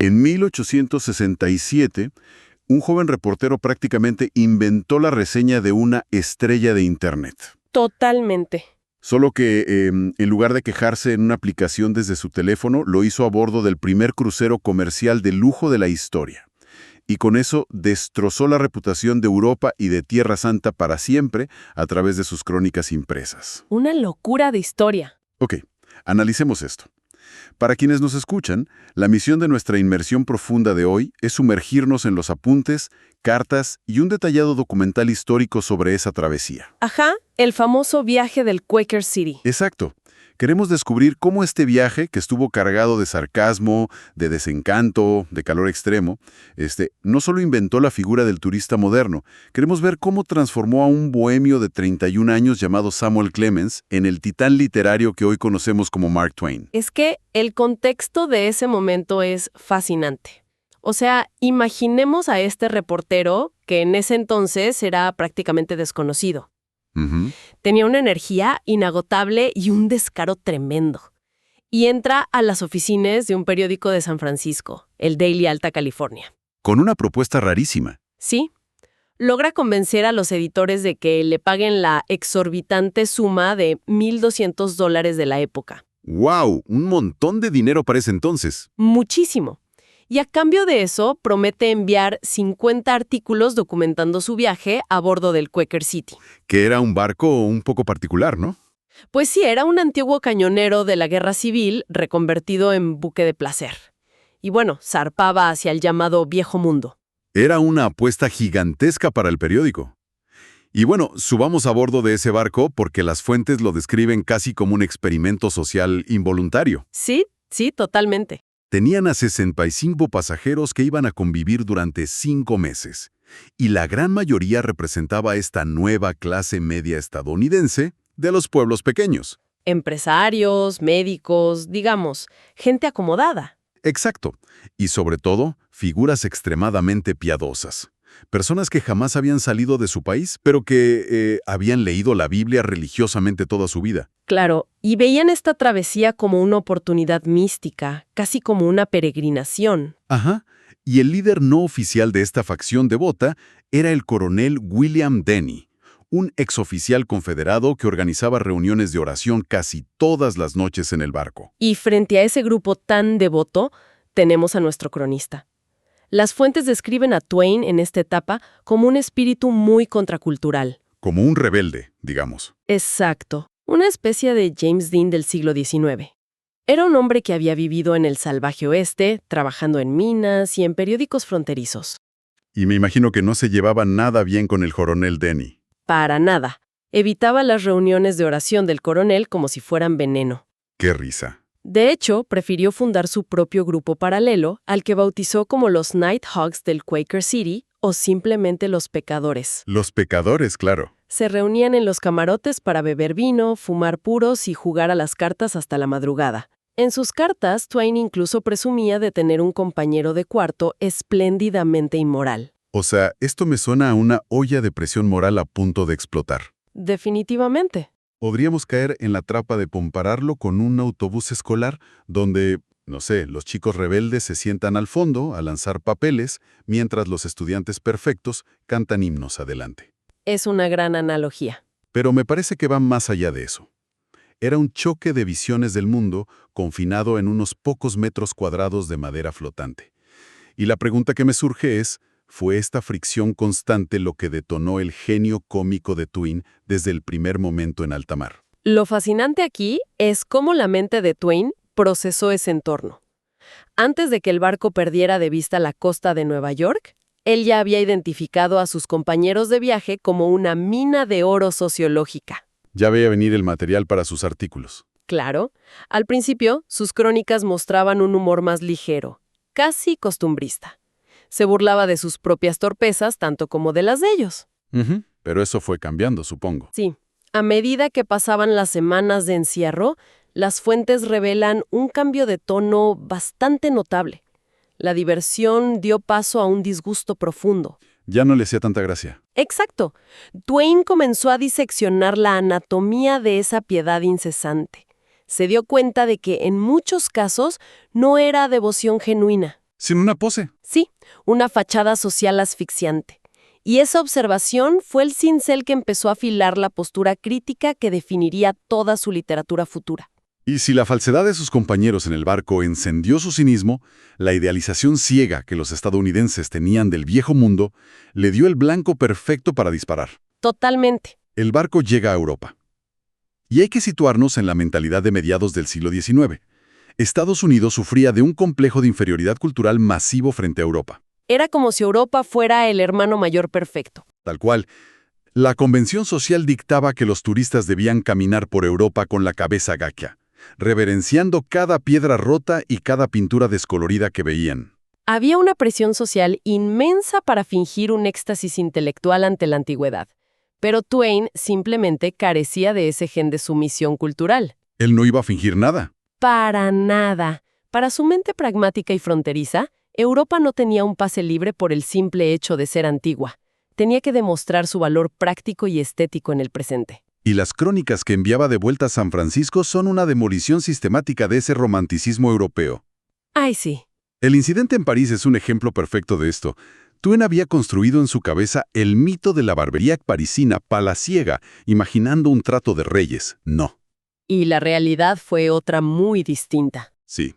En 1867, un joven reportero prácticamente inventó la reseña de una estrella de Internet. Totalmente. Solo que en lugar de quejarse en una aplicación desde su teléfono, lo hizo a bordo del primer crucero comercial de lujo de la historia. Y con eso destrozó la reputación de Europa y de Tierra Santa para siempre a través de sus crónicas impresas. Una locura de historia. Ok, analicemos esto. Para quienes nos escuchan, la misión de nuestra inmersión profunda de hoy es sumergirnos en los apuntes, cartas y un detallado documental histórico sobre esa travesía. Ajá, el famoso viaje del Quaker City. Exacto. Queremos descubrir cómo este viaje, que estuvo cargado de sarcasmo, de desencanto, de calor extremo, no solo inventó la figura del turista moderno, queremos ver cómo transformó a un bohemio de 31 años llamado Samuel Clemens en el titán literario que hoy conocemos como Mark Twain. Es que el contexto de ese momento es fascinante. O sea, imaginemos a este reportero que en ese entonces era prácticamente desconocido. Ujú. Tenía una energía inagotable y un descaro tremendo. Y entra a las oficinas de un periódico de San Francisco, el Daily Alta California. Con una propuesta rarísima. Sí, logra convencer a los editores de que le paguen la exorbitante suma de $1,200 de la época. ¡Wow! Un montón de dinero para ese entonces. Muchísimo. Y a cambio de eso, promete enviar 50 artículos documentando su viaje a bordo del Quaker City. Que era un barco un poco particular, ¿no? Pues sí, era un antiguo cañonero de la Guerra Civil reconvertido en buque de placer. Y bueno, zarpaba hacia el llamado Viejo Mundo. Era una apuesta gigantesca para el periódico. Y bueno, subamos a bordo de ese barco porque las fuentes lo describen casi como un experimento social involuntario. Sí, totalmente. Tenían a 65 pasajeros que iban a convivir durante 5 meses. Y la gran mayoría representaba esta nueva clase media estadounidense de los pueblos pequeños. Empresarios, médicos, digamos, gente acomodada. Exacto. Y sobre todo, figuras extremadamente piadosas. Personas que jamás habían salido de su país, pero que habían leído la Biblia religiosamente toda su vida. Claro, y veían esta travesía como una oportunidad mística, casi como una peregrinación. Ajá. Y el líder no oficial de esta facción devota era el coronel William Denny, un exoficial confederado que organizaba reuniones de oración casi todas las noches en el barco. Y frente a ese grupo tan devoto, tenemos a nuestro cronista. Las fuentes describen a Twain en esta etapa como un espíritu muy contracultural. Como un rebelde, digamos. Exacto, una especie de James Dean del siglo XIX. Era un hombre que había vivido en el salvaje oeste, trabajando en minas y en periódicos fronterizos. Y me imagino que no se llevaba nada bien con el coronel Denny. Para nada. Evitaba las reuniones de oración del coronel como si fueran veneno. ¡Qué risa! De hecho, prefirió fundar su propio grupo paralelo, al que bautizó como los Nighthawks del Quaker City o simplemente los pecadores. Los pecadores, claro. Se reunían en los camarotes para beber vino, fumar puros y jugar a las cartas hasta la madrugada. En sus cartas, Twain incluso presumía de tener un compañero de cuarto espléndidamente inmoral. O sea, esto me suena a una olla de presión moral a punto de explotar. Definitivamente. Podríamos caer en la trampa de compararlo con un autobús escolar donde, no sé, los chicos rebeldes se sientan al fondo a lanzar papeles mientras los estudiantes perfectos cantan himnos adelante. Es una gran analogía. Pero me parece que va más allá de eso. Era un choque de visiones del mundo confinado en unos pocos metros cuadrados de madera flotante. Y la pregunta que me surge es, ¿fue esta fricción constante lo que detonó el genio cómico de Twain desde el primer momento en alta mar? Lo fascinante aquí es cómo la mente de Twain procesó ese entorno. Antes de que el barco perdiera de vista la costa de Nueva York, él ya había identificado a sus compañeros de viaje como una mina de oro sociológica. Ya veía venir el material para sus artículos. Claro, al principio sus crónicas mostraban un humor más ligero, casi costumbrista. Se burlaba de sus propias torpezas tanto como de las de ellos. Pero eso fue cambiando, supongo. Sí, a medida que pasaban las semanas de encierro, las fuentes revelan un cambio de tono bastante notable. La diversión dio paso a un disgusto profundo. Ya no le hacía tanta gracia. Exacto. Twain comenzó a diseccionar la anatomía de esa piedad incesante. Se dio cuenta de que en muchos casos no era devoción genuina. Sin una pose. Sí, una fachada social asfixiante. Y esa observación fue el cincel que empezó a afilar la postura crítica que definiría toda su literatura futura. Y si la falsedad de sus compañeros en el barco encendió su cinismo, la idealización ciega que los estadounidenses tenían del viejo mundo le dio el blanco perfecto para disparar. Totalmente. El barco llega a Europa. Y hay que situarnos en la mentalidad de mediados del siglo XIX. Estados Unidos sufría de un complejo de inferioridad cultural masivo frente a Europa. Era como si Europa fuera el hermano mayor perfecto. Tal cual, la convención social dictaba que los turistas debían caminar por Europa con la cabeza gacha, reverenciando cada piedra rota y cada pintura descolorida que veían. Había una presión social inmensa para fingir un éxtasis intelectual ante la antigüedad. Pero Twain simplemente carecía de ese gen de sumisión cultural. Él no iba a fingir nada. Para nada. Para su mente pragmática y fronteriza, Europa no tenía un pase libre por el simple hecho de ser antigua. Tenía que demostrar su valor práctico y estético en el presente. Y las crónicas que enviaba de vuelta a San Francisco son una demolición sistemática de ese romanticismo europeo. Ay, sí. El incidente en París es un ejemplo perfecto de esto. Twain había construido en su cabeza el mito de la barbería parisina palaciega, imaginando un trato de reyes. No. Y la realidad fue otra muy distinta. Sí.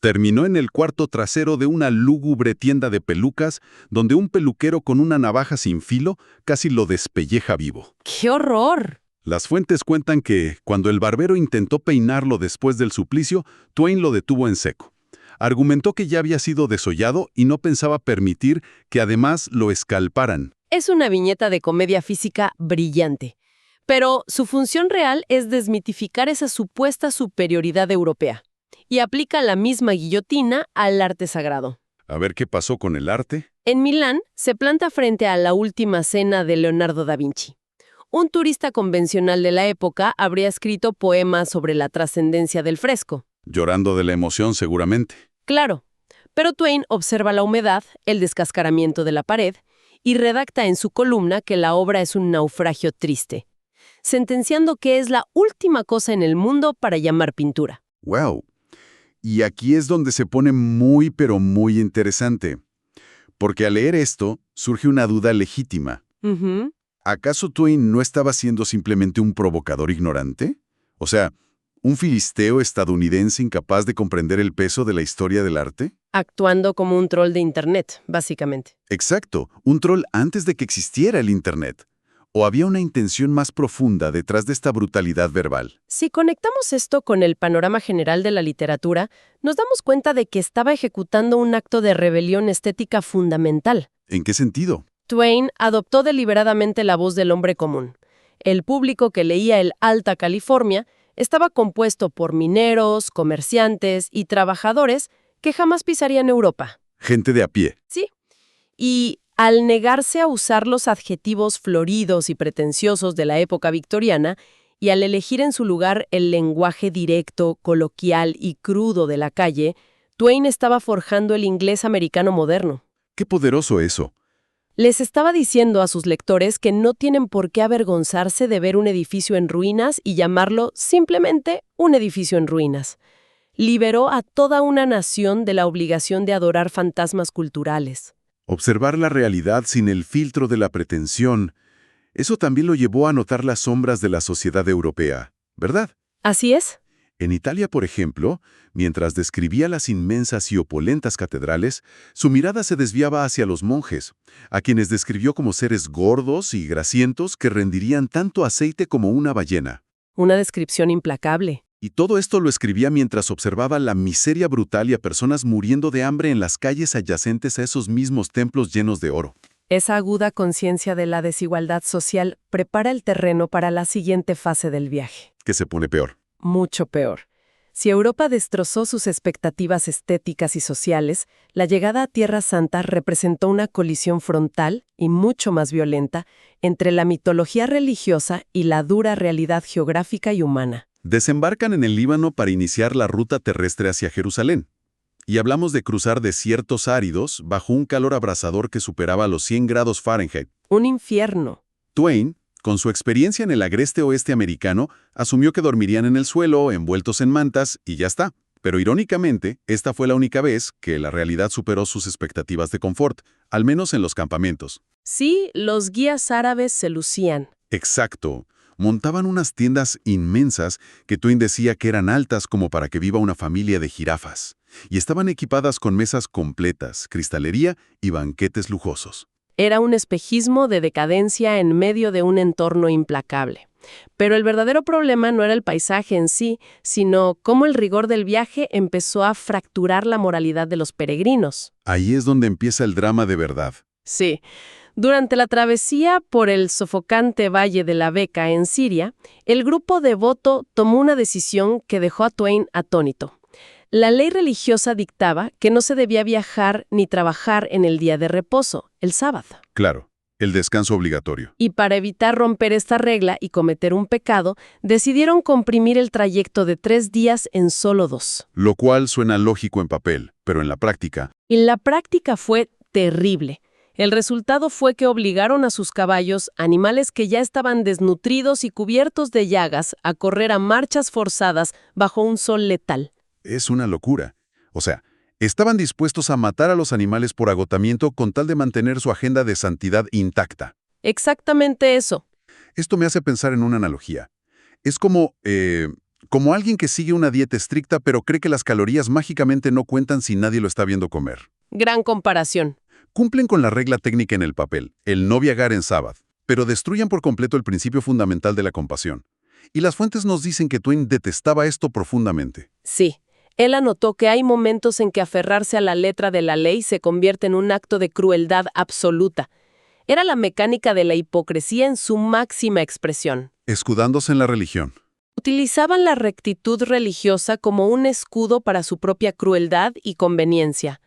Terminó en el cuarto trasero de una lúgubre tienda de pelucas, donde un peluquero con una navaja sin filo casi lo despelleja vivo. ¡Qué horror! Las fuentes cuentan que, cuando el barbero intentó peinarlo después del suplicio, Twain lo detuvo en seco. Argumentó que ya había sido desollado y no pensaba permitir que además lo escalparan. Es una viñeta de comedia física brillante. Pero su función real es desmitificar esa supuesta superioridad europea. Y aplica la misma guillotina al arte sagrado. A ver qué pasó con el arte. En Milán se planta frente a la Última Cena de Leonardo da Vinci. Un turista convencional de la época habría escrito poemas sobre la trascendencia del fresco. Llorando de la emoción, seguramente. Claro, pero Twain observa la humedad, el descascaramiento de la pared, y redacta en su columna que la obra es un naufragio triste, sentenciando que es la última cosa en el mundo para llamar pintura. ¡Wow! Y aquí es donde se pone muy pero muy interesante. Porque al leer esto, surge una duda legítima. Ujú. ¿Acaso Twain no estaba siendo simplemente un provocador ignorante? O sea, ¿un filisteo estadounidense incapaz de comprender el peso de la historia del arte? Actuando como un troll de Internet, básicamente. Exacto, un troll antes de que existiera el Internet. ¿O había una intención más profunda detrás de esta brutalidad verbal? Si conectamos esto con el panorama general de la literatura, nos damos cuenta de que estaba ejecutando un acto de rebelión estética fundamental. ¿En qué sentido? Twain adoptó deliberadamente la voz del hombre común. El público que leía el Alta California estaba compuesto por mineros, comerciantes y trabajadores que jamás pisarían Europa. Gente de a pie. Sí. Y al negarse a usar los adjetivos floridos y pretenciosos de la época victoriana, y al elegir en su lugar el lenguaje directo, coloquial y crudo de la calle, Twain estaba forjando el inglés americano moderno. ¡Qué poderoso eso! Les estaba diciendo a sus lectores que no tienen por qué avergonzarse de ver un edificio en ruinas y llamarlo simplemente un edificio en ruinas. Liberó a toda una nación de la obligación de adorar fantasmas culturales. Observar la realidad sin el filtro de la pretensión, eso también lo llevó a notar las sombras de la sociedad europea, ¿verdad? Así es. En Italia, por ejemplo, mientras describía las inmensas y opulentas catedrales, su mirada se desviaba hacia los monjes, a quienes describió como seres gordos y grasientos que rendirían tanto aceite como una ballena. Una descripción implacable. Y todo esto lo escribía mientras observaba la miseria brutal y a personas muriendo de hambre en las calles adyacentes a esos mismos templos llenos de oro. Esa aguda conciencia de la desigualdad social prepara el terreno para la siguiente fase del viaje. Que se pone peor. Mucho peor. Si Europa destrozó sus expectativas estéticas y sociales, la llegada a Tierra Santa representó una colisión frontal y mucho más violenta entre la mitología religiosa y la dura realidad geográfica y humana. Desembarcan en el Líbano para iniciar la ruta terrestre hacia Jerusalén. Y hablamos de cruzar desiertos áridos bajo un calor abrasador que superaba los 100 grados Fahrenheit. Un infierno. Twain, con su experiencia en el agreste oeste americano, asumió que dormirían en el suelo, envueltos en mantas, y ya está. Pero irónicamente, esta fue la única vez que la realidad superó sus expectativas de confort, al menos en los campamentos. Sí, los guías árabes se lucían. Exacto. Montaban unas tiendas inmensas que Twain decía que eran altas como para que viva una familia de jirafas. Y estaban equipadas con mesas completas, cristalería y banquetes lujosos. Era un espejismo de decadencia en medio de un entorno implacable. Pero el verdadero problema no era el paisaje en sí, sino cómo el rigor del viaje empezó a fracturar la moralidad de los peregrinos. Ahí es donde empieza el drama de verdad. Sí. Durante la travesía por el sofocante valle de la Beca en Siria, el grupo devoto tomó una decisión que dejó a Twain atónito. La ley religiosa dictaba que no se debía viajar ni trabajar en el día de reposo, el sábado. Claro, el descanso obligatorio. Y para evitar romper esta regla y cometer un pecado, decidieron comprimir el trayecto de 3 días en solo 2. Lo cual suena lógico en papel, pero en la práctica, Y la práctica fue terrible. El resultado fue que obligaron a sus caballos, animales que ya estaban desnutridos y cubiertos de llagas, a correr a marchas forzadas bajo un sol letal. es una locura. O sea, estaban dispuestos a matar a los animales por agotamiento con tal de mantener su agenda de santidad intacta. Exactamente eso. Esto me hace pensar en una analogía. Es como alguien que sigue una dieta estricta pero cree que las calorías mágicamente no cuentan si nadie lo está viendo comer. Gran comparación. Cumplen con la regla técnica en el papel, el no viajar en sábado, pero destruyen por completo el principio fundamental de la compasión. Y las fuentes nos dicen que Twain detestaba esto profundamente. Sí. Él anotó que hay momentos en que aferrarse a la letra de la ley se convierte en un acto de crueldad absoluta. Era la mecánica de la hipocresía en su máxima expresión. Escudándose en la religión. Utilizaban la rectitud religiosa como un escudo para su propia crueldad y conveniencia.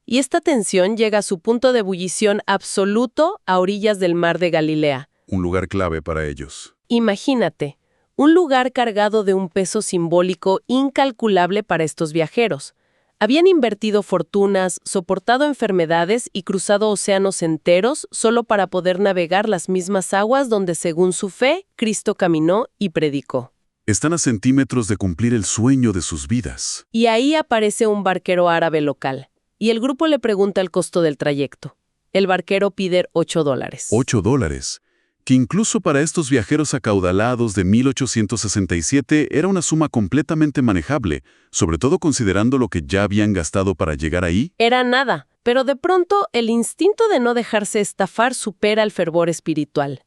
Y esta tensión llega a su punto de ebullición absoluto a orillas del mar de Galilea. Un lugar clave para ellos. Imagínate, un lugar cargado de un peso simbólico incalculable para estos viajeros. Habían invertido fortunas, soportado enfermedades y cruzado océanos enteros solo para poder navegar las mismas aguas donde, según su fe, Cristo caminó y predicó. Están a centímetros de cumplir el sueño de sus vidas. Y ahí aparece un barquero árabe local, y el grupo le pregunta el costo del trayecto. El barquero pide $8. $8, que incluso para estos viajeros acaudalados de 1867 era una suma completamente manejable, sobre todo considerando lo que ya habían gastado para llegar ahí. Era nada, pero de pronto el instinto de no dejarse estafar supera el fervor espiritual.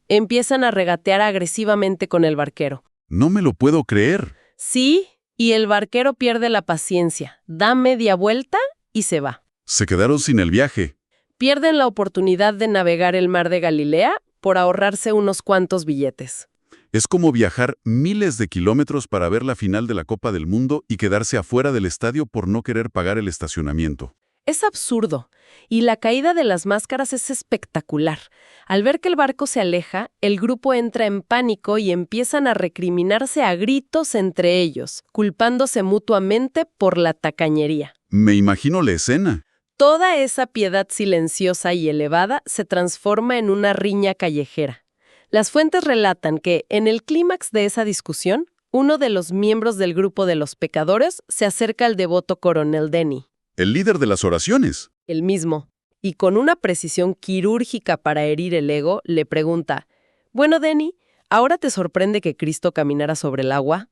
Empiezan a regatear agresivamente con el barquero. No me lo puedo creer. Sí, y el barquero pierde la paciencia, da media vuelta y se va. Se quedaron sin el viaje. Pierden la oportunidad de navegar el mar de Galilea por ahorrarse unos cuantos billetes. Es como viajar miles de kilómetros para ver la final de la Copa del Mundo y quedarse afuera del estadio por no querer pagar el estacionamiento. Es absurdo, y la caída de las máscaras es espectacular. Al ver que el barco se aleja, el grupo entra en pánico y empiezan a recriminarse a gritos entre ellos, culpándose mutuamente por la tacañería. Me imagino la escena. Toda esa piedad silenciosa y elevada se transforma en una riña callejera. Las fuentes relatan que, en el clímax de esa discusión, uno de los miembros del grupo de los pecadores se acerca al devoto coronel Denny. El líder de las oraciones. El mismo, y con una precisión quirúrgica para herir el ego, le pregunta, «Bueno, Denny, ¿ahora te sorprende que Cristo caminara sobre el agua?»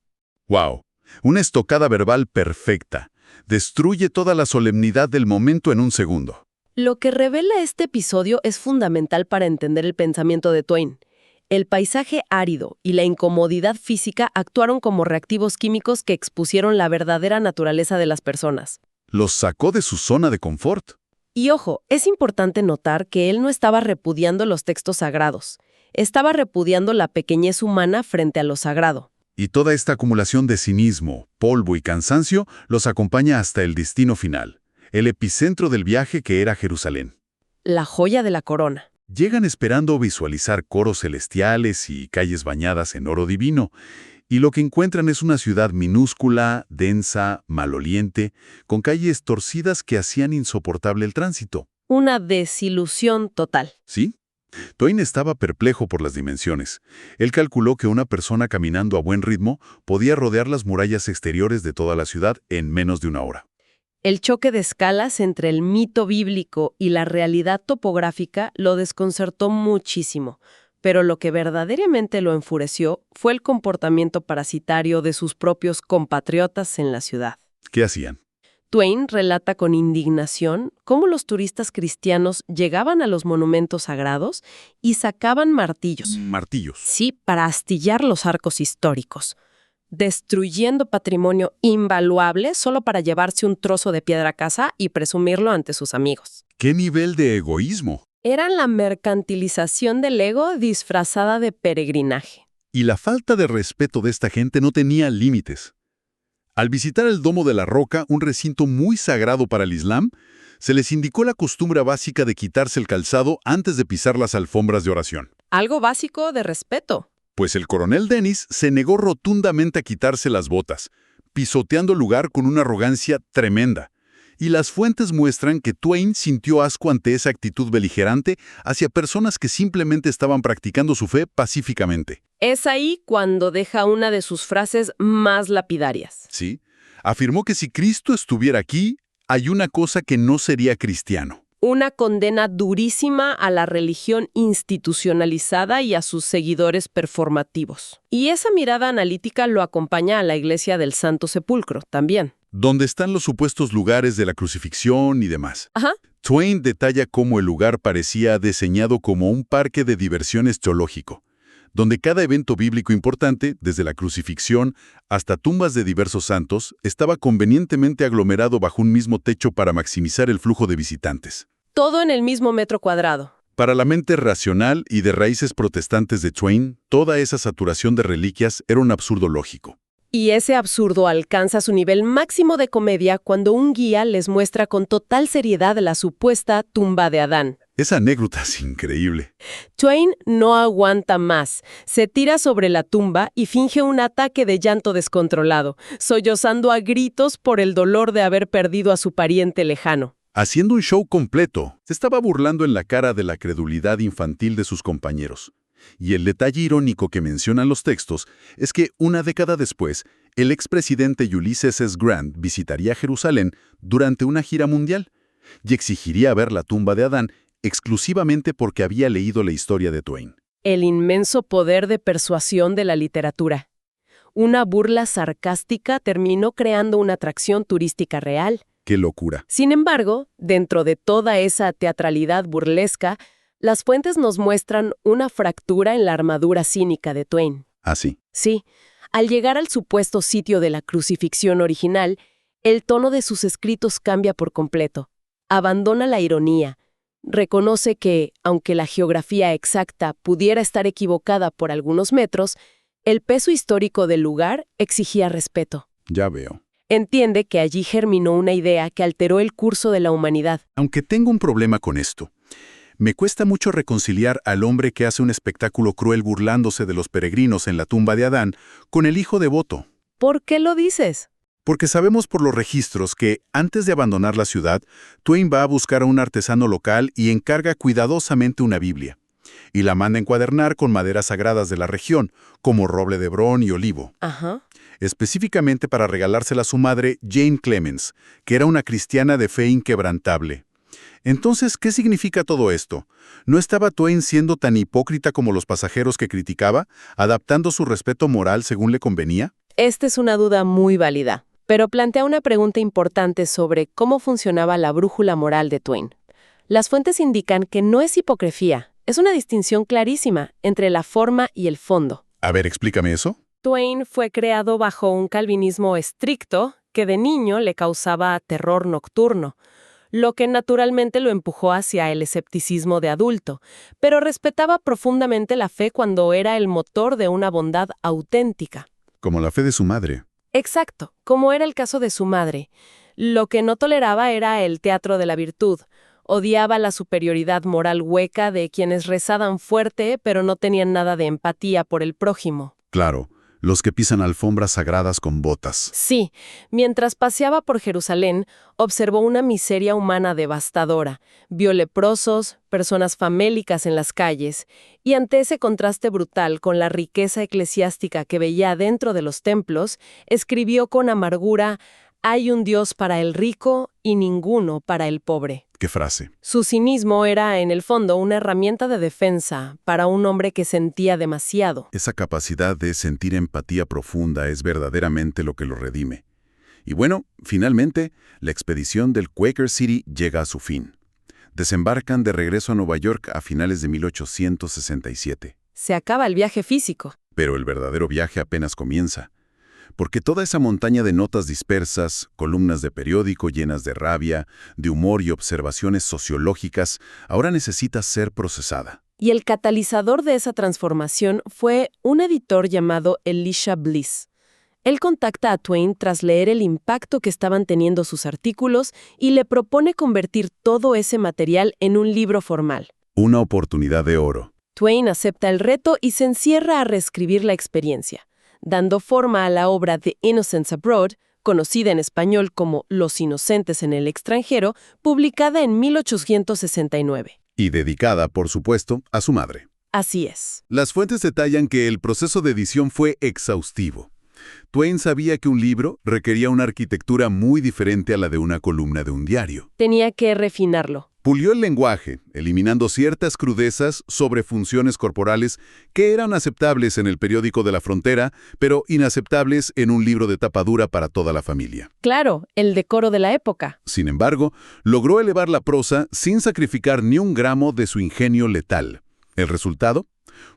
¡Wow! Una estocada verbal perfecta. Destruye toda la solemnidad del momento en un segundo. Lo que revela este episodio es fundamental para entender el pensamiento de Twain. El paisaje árido y la incomodidad física actuaron como reactivos químicos que expusieron la verdadera naturaleza de las personas. Los sacó de su zona de confort. Y ojo, es importante notar que él no estaba repudiando los textos sagrados. Estaba repudiando la pequeñez humana frente a lo sagrado. Y toda esta acumulación de cinismo, polvo y cansancio los acompaña hasta el destino final, el epicentro del viaje que era Jerusalén. La joya de la corona. Llegan esperando visualizar coros celestiales y calles bañadas en oro divino, y lo que encuentran es una ciudad minúscula, densa, maloliente, con calles torcidas que hacían insoportable el tránsito. Una desilusión total. ¿Sí? Twain estaba perplejo por las dimensiones. Él calculó que una persona caminando a buen ritmo podía rodear las murallas exteriores de toda la ciudad en menos de una hora. El choque de escalas entre el mito bíblico y la realidad topográfica lo desconcertó muchísimo, pero lo que verdaderamente lo enfureció fue el comportamiento parasitario de sus propios compatriotas en la ciudad. ¿Qué hacían? Twain relata con indignación cómo los turistas cristianos llegaban a los monumentos sagrados y sacaban martillos. Martillos. Sí, para astillar los arcos históricos, destruyendo patrimonio invaluable solo para llevarse un trozo de piedra a casa y presumirlo ante sus amigos. ¿Qué nivel de egoísmo? Era la mercantilización del ego disfrazada de peregrinaje. Y la falta de respeto de esta gente no tenía límites. Al visitar el Domo de la Roca, un recinto muy sagrado para el Islam, se les indicó la costumbre básica de quitarse el calzado antes de pisar las alfombras de oración. Algo básico de respeto. Pues el coronel Dennis se negó rotundamente a quitarse las botas, pisoteando el lugar con una arrogancia tremenda. Y las fuentes muestran que Twain sintió asco ante esa actitud beligerante hacia personas que simplemente estaban practicando su fe pacíficamente. Es ahí cuando deja una de sus frases más lapidarias. Sí, afirmó que si Cristo estuviera aquí, hay una cosa que no sería cristiano. Una condena durísima a la religión institucionalizada y a sus seguidores performativos. Y esa mirada analítica lo acompaña a la Iglesia del Santo Sepulcro también. Donde están los supuestos lugares de la crucifixión y demás. Ajá. Twain detalla cómo el lugar parecía diseñado como un parque de diversiones teológico, donde cada evento bíblico importante, desde la crucifixión hasta tumbas de diversos santos, estaba convenientemente aglomerado bajo un mismo techo para maximizar el flujo de visitantes. Todo en el mismo metro cuadrado. Para la mente racional y de raíces protestantes de Twain, toda esa saturación de reliquias era un absurdo lógico. Y ese absurdo alcanza su nivel máximo de comedia cuando un guía les muestra con total seriedad la supuesta tumba de Adán. Esa anécdota es increíble. Twain no aguanta más. Se tira sobre la tumba y finge un ataque de llanto descontrolado, sollozando a gritos por el dolor de haber perdido a su pariente lejano. Haciendo un show completo, se estaba burlando en la cara de la credulidad infantil de sus compañeros. Y el detalle irónico que mencionan los textos es que una década después, el expresidente Ulysses S. Grant visitaría Jerusalén durante una gira mundial y exigiría ver la tumba de Adán exclusivamente porque había leído la historia de Twain. El inmenso poder de persuasión de la literatura. Una burla sarcástica terminó creando una atracción turística real. ¡Qué locura! Sin embargo, dentro de toda esa teatralidad burlesca, las fuentes nos muestran una fractura en la armadura cínica de Twain. ¿Ah, sí? Sí, al llegar al supuesto sitio de la crucifixión original, el tono de sus escritos cambia por completo. Abandona la ironía. Reconoce que, aunque la geografía exacta pudiera estar equivocada por algunos metros, el peso histórico del lugar exigía respeto. Ya veo. Entiende que allí germinó una idea que alteró el curso de la humanidad. Aunque tengo un problema con esto. Me cuesta mucho reconciliar al hombre que hace un espectáculo cruel burlándose de los peregrinos en la tumba de Adán con el hijo devoto. ¿Por qué lo dices? Porque sabemos por los registros que, antes de abandonar la ciudad, Twain va a buscar a un artesano local y encarga cuidadosamente una Biblia. Y la manda encuadernar con maderas sagradas de la región, como roble de Hebrón y olivo. Ajá. Específicamente para regalársela a su madre, Jane Clemens, que era una cristiana de fe inquebrantable. Entonces, ¿qué significa todo esto? ¿No estaba Twain siendo tan hipócrita como los pasajeros que criticaba, adaptando su respeto moral según le convenía? Esta es una duda muy válida, pero plantea una pregunta importante sobre cómo funcionaba la brújula moral de Twain. Las fuentes indican que no es hipocresía, es una distinción clarísima entre la forma y el fondo. A ver, explícame eso. Twain fue creado bajo un calvinismo estricto que de niño le causaba terror nocturno, lo que naturalmente lo empujó hacia el escepticismo de adulto, pero respetaba profundamente la fe cuando era el motor de una bondad auténtica. Como la fe de su madre. Exacto, como era el caso de su madre. Lo que no toleraba era el teatro de la virtud. Odiaba la superioridad moral hueca de quienes rezaban fuerte, pero no tenían nada de empatía por el prójimo. Claro, Los que pisan alfombras sagradas con botas. Sí, mientras paseaba por Jerusalén, observó una miseria humana devastadora. Vio leprosos, personas famélicas en las calles, y ante ese contraste brutal con la riqueza eclesiástica que veía dentro de los templos, escribió con amargura: «Hay un Dios para el rico y ninguno para el pobre». ¿Qué frase? Su cinismo era, en el fondo, una herramienta de defensa para un hombre que sentía demasiado. Esa capacidad de sentir empatía profunda es verdaderamente lo que lo redime. Y bueno, finalmente, la expedición del Quaker City llega a su fin. Desembarcan de regreso a Nueva York a finales de 1867. Se acaba el viaje físico. Pero el verdadero viaje apenas comienza. Porque toda esa montaña de notas dispersas, columnas de periódico llenas de rabia, de humor y observaciones sociológicas, ahora necesita ser procesada. Y el catalizador de esa transformación fue un editor llamado Elisha Bliss. Él contacta a Twain tras leer el impacto que estaban teniendo sus artículos y le propone convertir todo ese material en un libro formal. Una oportunidad de oro. Twain acepta el reto y se encierra a reescribir la experiencia, dando forma a la obra The Innocents Abroad, conocida en español como Los Inocentes en el extranjero, publicada en 1869. Y dedicada, por supuesto, a su madre. Así es. Las fuentes detallan que el proceso de edición fue exhaustivo. Twain sabía que un libro requería una arquitectura muy diferente a la de una columna de un diario. Tenía que refinarlo. Pulió el lenguaje, eliminando ciertas crudezas sobre funciones corporales que eran aceptables en el periódico de la frontera, pero inaceptables en un libro de tapa dura para toda la familia. Claro, el decoro de la época. Sin embargo, logró elevar la prosa sin sacrificar ni un gramo de su ingenio letal. El resultado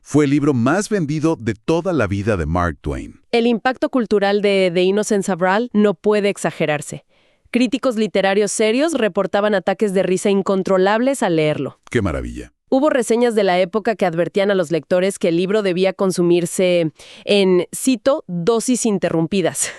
fue el libro más vendido de toda la vida de Mark Twain. El impacto cultural de The Innocents Abroad no puede exagerarse. Críticos literarios serios reportaban ataques de risa incontrolables al leerlo. ¡Qué maravilla! Hubo reseñas de la época que advertían a los lectores que el libro debía consumirse en, cito, dosis interrumpidas,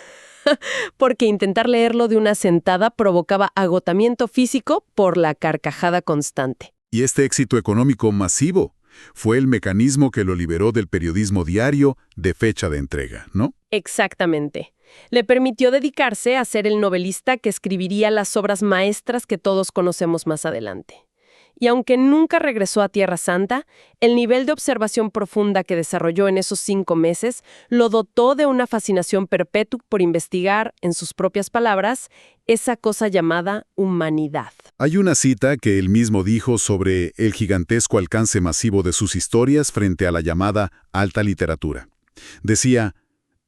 porque intentar leerlo de una sentada provocaba agotamiento físico por la carcajada constante. Y este éxito económico masivo fue el mecanismo que lo liberó del periodismo diario de fecha de entrega, ¿no? Exactamente. Le permitió dedicarse a ser el novelista que escribiría las obras maestras que todos conocemos más adelante. Y aunque nunca regresó a Tierra Santa, el nivel de observación profunda que desarrolló en esos 5 meses lo dotó de una fascinación perpetua por investigar, en sus propias palabras, esa cosa llamada humanidad. Hay una cita que él mismo dijo sobre el gigantesco alcance masivo de sus historias frente a la llamada alta literatura. Decía: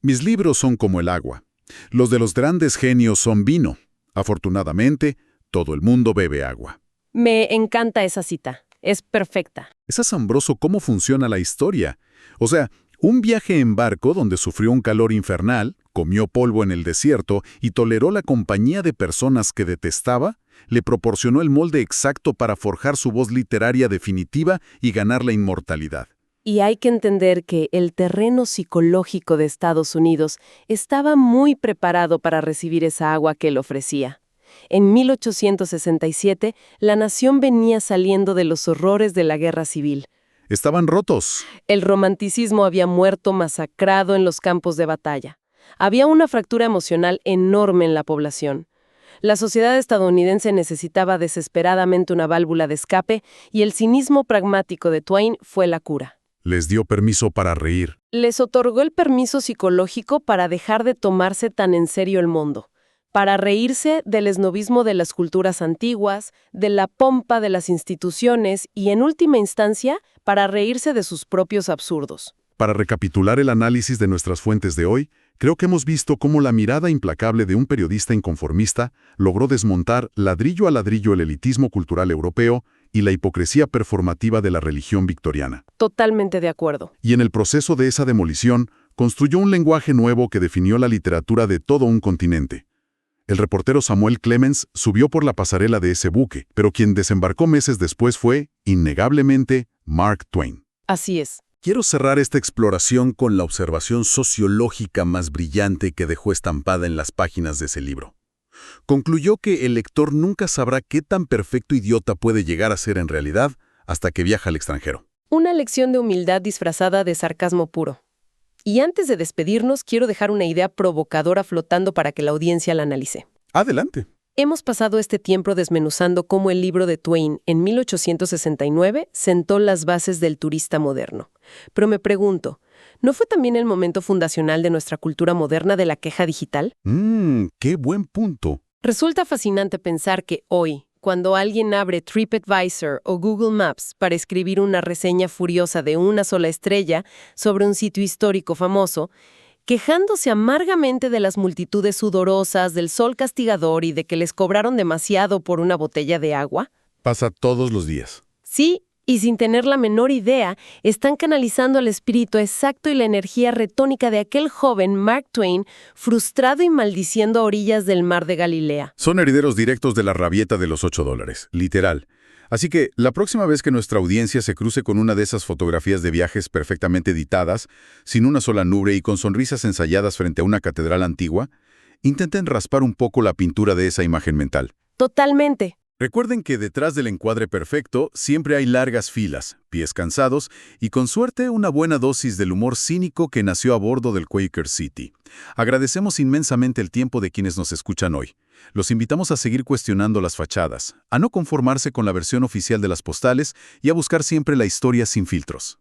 «Mis libros son como el agua. Los de los grandes genios son vino. Afortunadamente, todo el mundo bebe agua». Me encanta esa cita. Es perfecta. Es asombroso cómo funciona la historia. O sea, un viaje en barco donde sufrió un calor infernal, comió polvo en el desierto y toleró la compañía de personas que detestaba, le proporcionó el molde exacto para forjar su voz literaria definitiva y ganar la inmortalidad. Y hay que entender que el terreno psicológico de Estados Unidos estaba muy preparado para recibir esa agua que él ofrecía. En 1867, la nación venía saliendo de los horrores de la guerra civil. Estaban rotos. El romanticismo había muerto masacrado en los campos de batalla. Había una fractura emocional enorme en la población. La sociedad estadounidense necesitaba desesperadamente una válvula de escape y el cinismo pragmático de Twain fue la cura. Les dio permiso para reír. Les otorgó el permiso psicológico para dejar de tomarse tan en serio el mundo, para reírse del esnovismo de las culturas antiguas, de la pompa de las instituciones y, en última instancia, para reírse de sus propios absurdos. Para recapitular el análisis de nuestras fuentes de hoy, creo que hemos visto cómo la mirada implacable de un periodista inconformista logró desmontar ladrillo a ladrillo el elitismo cultural europeo y la hipocresía performativa de la religión victoriana. Totalmente de acuerdo. Y en el proceso de esa demolición, construyó un lenguaje nuevo que definió la literatura de todo un continente. El reportero Samuel Clemens subió por la pasarela de ese buque, pero quien desembarcó meses después fue, innegablemente, Mark Twain. Así es. Quiero cerrar esta exploración con la observación sociológica más brillante que dejó estampada en las páginas de ese libro. Concluyó que el lector nunca sabrá qué tan perfecto idiota puede llegar a ser en realidad hasta que viaja al extranjero. Una lección de humildad disfrazada de sarcasmo puro. Y antes de despedirnos, quiero dejar una idea provocadora flotando para que la audiencia la analice. Adelante. Hemos pasado este tiempo desmenuzando cómo el libro de Twain, en 1869, sentó las bases del turista moderno. Pero me pregunto, ¿no fue también el momento fundacional de nuestra cultura moderna de la queja digital? Qué buen punto. Resulta fascinante pensar que hoy, cuando alguien abre TripAdvisor o Google Maps para escribir una reseña furiosa de una sola estrella sobre un sitio histórico famoso, quejándose amargamente de las multitudes sudorosas, del sol castigador y de que les cobraron demasiado por una botella de agua? Pasa todos los días. Sí, y sin tener la menor idea, están canalizando el espíritu exacto y la energía retónica de aquel joven Mark Twain, frustrado y maldiciendo a orillas del mar de Galilea. Son herederos directos de la rabieta de los $8, literal. Así que, la próxima vez que nuestra audiencia se cruce con una de esas fotografías de viajes perfectamente editadas, sin una sola nube y con sonrisas ensayadas frente a una catedral antigua, intenten raspar un poco la pintura de esa imagen mental. Totalmente. Recuerden que detrás del encuadre perfecto siempre hay largas filas, pies cansados y con suerte una buena dosis del humor cínico que nació a bordo del Quaker City. Agradecemos inmensamente el tiempo de quienes nos escuchan hoy. Los invitamos a seguir cuestionando las fachadas, a no conformarse con la versión oficial de las postales y a buscar siempre la historia sin filtros.